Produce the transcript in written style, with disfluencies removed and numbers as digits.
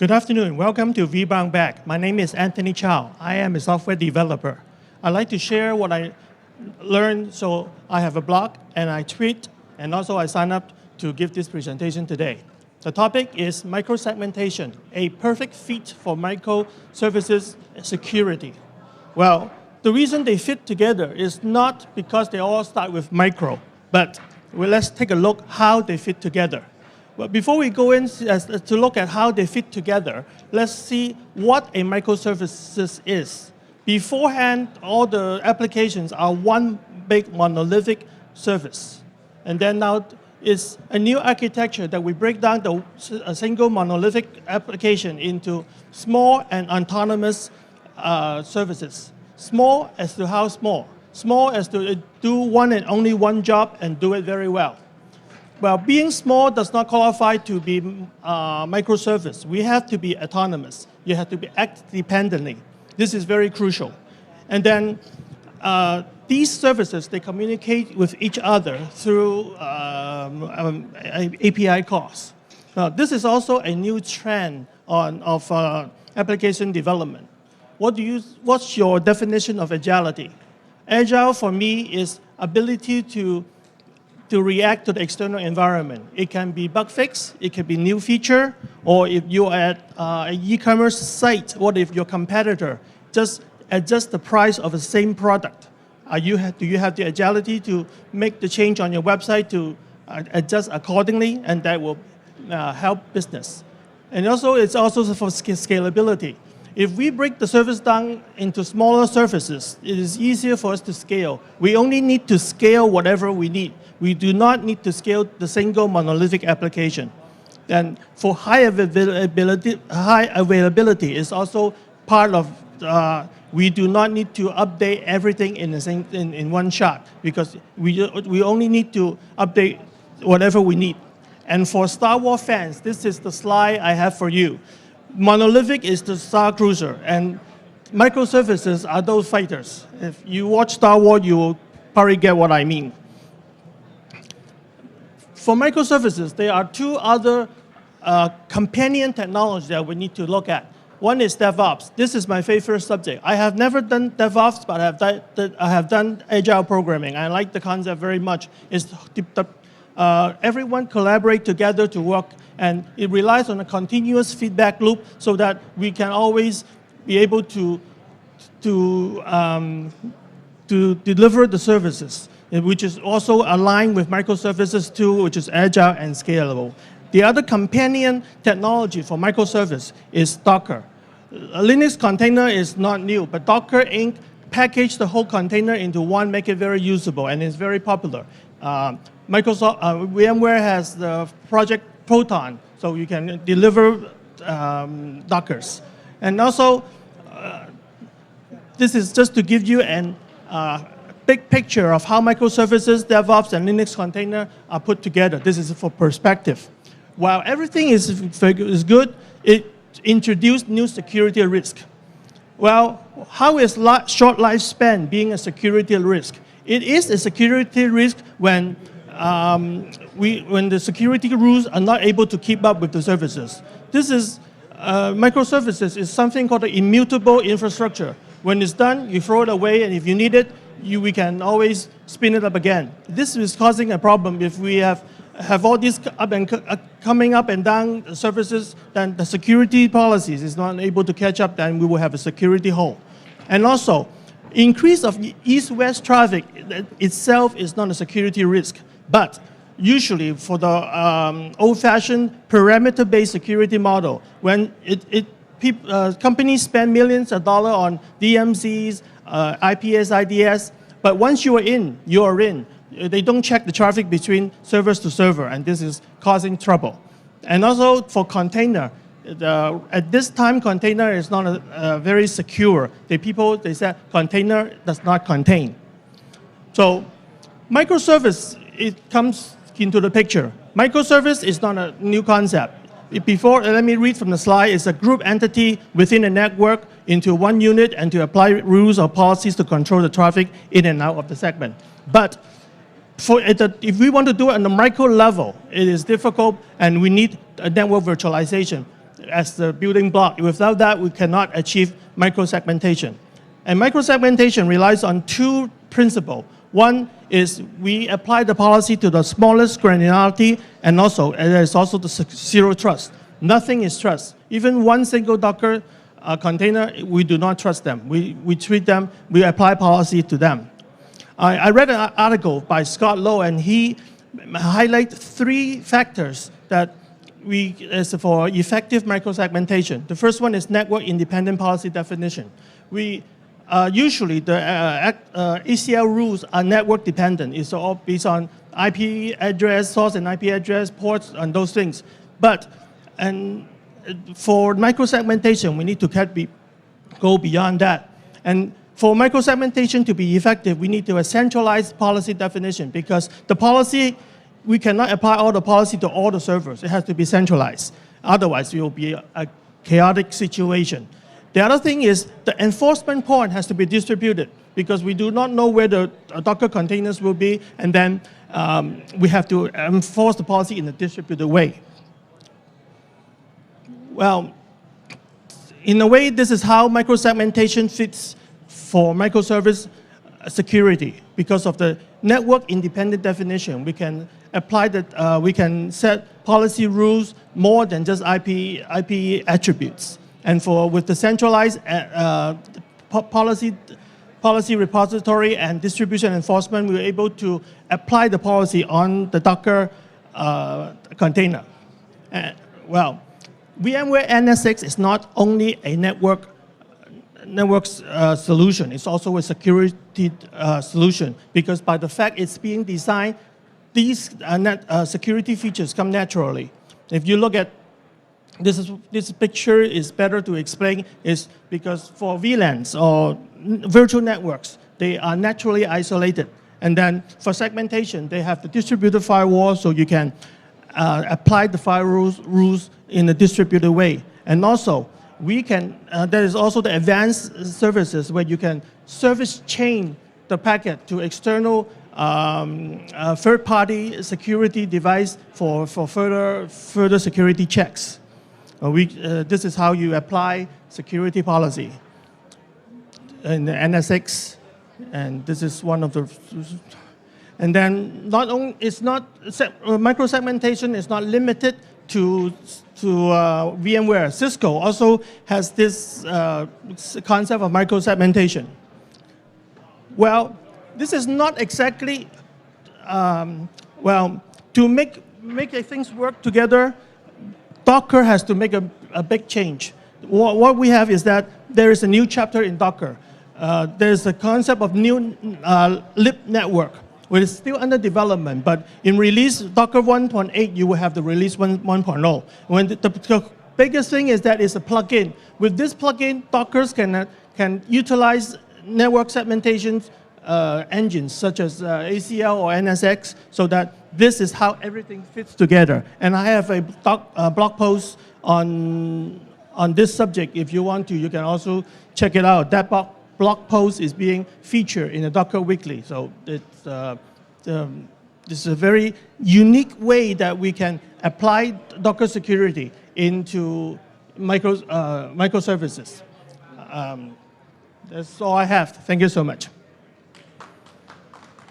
Good afternoon. Welcome to vBrownbag. My name is Anthony Chow. I am a software developer. I'd like to share what I learned. So I have a blog and I tweet, and also I sign up to give this presentation today. The topic is microsegmentation, a perfect fit for microservices security. Well, the reason they fit together is not because they all start with micro, but let's take a look how they fit together. But before we go in to look at how they fit together, let's see what a microservices is. Beforehand, all the applications are one big monolithic service. And then now it's a new architecture that we break down a single monolithic application into small and autonomous services. Small as to how small? Small as to do one and only one job and do it very well. Well, being small does not qualify to be microservice. We have to be autonomous. You have to act dependently. This is very crucial. And then these services, they communicate with each other through API calls. Now, this is also a new trend of application development. What's your definition of agility? Agile for me is ability to react to the external environment. It can be bug fix, it can be new feature, or if you're at an e-commerce site, what if your competitor just adjusts the price of the same product? Do you have the agility to make the change on your website to adjust accordingly, and that will help business. And also, it's also for scalability. If we break the service down into smaller services, it is easier for us to scale. We only need to scale whatever we need. We do not need to scale the single monolithic application. And for high availability is also part of, we do not need to update everything in one shot, because we only need to update whatever we need. And for Star Wars fans, this is the slide I have for you. Monolithic is the Star Cruiser, and microservices are those fighters. If you watch Star Wars, you will probably get what I mean. For microservices, there are two other companion technologies that we need to look at. One is DevOps. This is my favorite subject. I have never done DevOps, but I have done Agile programming. I like the concept very much. Everyone collaborate together to work, and it relies on a continuous feedback loop so that we can always be able to deliver the services, which is also aligned with microservices too, which is agile and scalable. The other companion technology for microservice is Docker. A Linux container is not new, but Docker Inc. packaged the whole container into one, make it very usable, and it's very popular. VMware has the project Proton, so you can deliver Dockers. And also, this is just to give you a big picture of how microservices, DevOps, and Linux container are put together. This is for perspective. While everything is good, it introduced new security risk. Well, how is short lifespan being a security risk? It is a security risk when the security rules are not able to keep up with the services. This is, microservices is something called an immutable infrastructure. When it's done, you throw it away, and if you need it, we can always spin it up again. This is causing a problem. If we have all these coming up and down services, then the security policies is not able to catch up, then we will have a security hole. And also, increase of east-west traffic itself is not a security risk. But usually for the old-fashioned parameter-based security model, when companies spend millions of dollars on DMZs, IPS, IDS, but once you are in, you are in. They don't check the traffic between servers to server, and this is causing trouble. And also for container, at this time, container is not very secure. They said container does not contain. So microservice, it comes into the picture. Microservice is not a new concept. Let me read from the slide. It's a group entity within a network into one unit and to apply rules or policies to control the traffic in and out of the segment. But if we want to do it on the micro level, it is difficult, and we need a network virtualization. as the building block. Without that, we cannot achieve microsegmentation. And microsegmentation relies on two principles. One is we apply the policy to the smallest granularity, and also there's also the zero trust. Nothing is trust. Even one single Docker container, we do not trust them. We treat them, we apply policy to them. I read an article by Scott Lowe, and he highlighted 3 factors that is for effective microsegmentation. The first one is network independent policy definition. Usually the ACL rules are network dependent. It's all based on IP address, source and IP address, ports, and those things. And for microsegmentation, we need to go beyond that. And for microsegmentation to be effective, we need to have a centralized policy definition, because the policy, we cannot apply all the policy to all the servers. It has to be centralized. Otherwise, it will be a chaotic situation. The other thing is the enforcement point has to be distributed, because we do not know where the Docker containers will be, and then we have to enforce the policy in a distributed way. Well, in a way, this is how microsegmentation fits for microservice security. Because of the network independent definition, we can apply that, we can set policy rules more than just IP attributes. And with the centralized policy repository and distribution enforcement, we were able to apply the policy on the Docker container. Well, VMware NSX is not only a network solution, it's also a security solution, because by the fact it's being designed, these security features come naturally. If you look at this picture, is better to explain, is because for VLANs or virtual networks, they are naturally isolated. And then for segmentation, they have the distributed firewall, so you can apply the firewall rules in a distributed way. And also, there is also the advanced services where you can service chain the packet to external third-party security device for further security checks. This is how you apply security policy in the NSX, and this is one of the. And then microsegmentation is not limited to VMware. Cisco also has this concept of microsegmentation. Well, this is not exactly, to make things work together, Docker has to make a big change. What we have is that there is a new chapter in Docker. There's a concept of new lib network, which is still under development, but in release Docker 1.8, you will have the release 1.0. When the biggest thing is that it's a plugin. With this plugin, Dockers can utilize network segmentation engines such as ACL or NSX, so that this is how everything fits together. And I have a blog post on this subject. If you want to, you can also check it out. That blog post is being featured in the Docker Weekly. So it's this is a very unique way that we can apply Docker security into microservices. That's all I have. Thank you so much.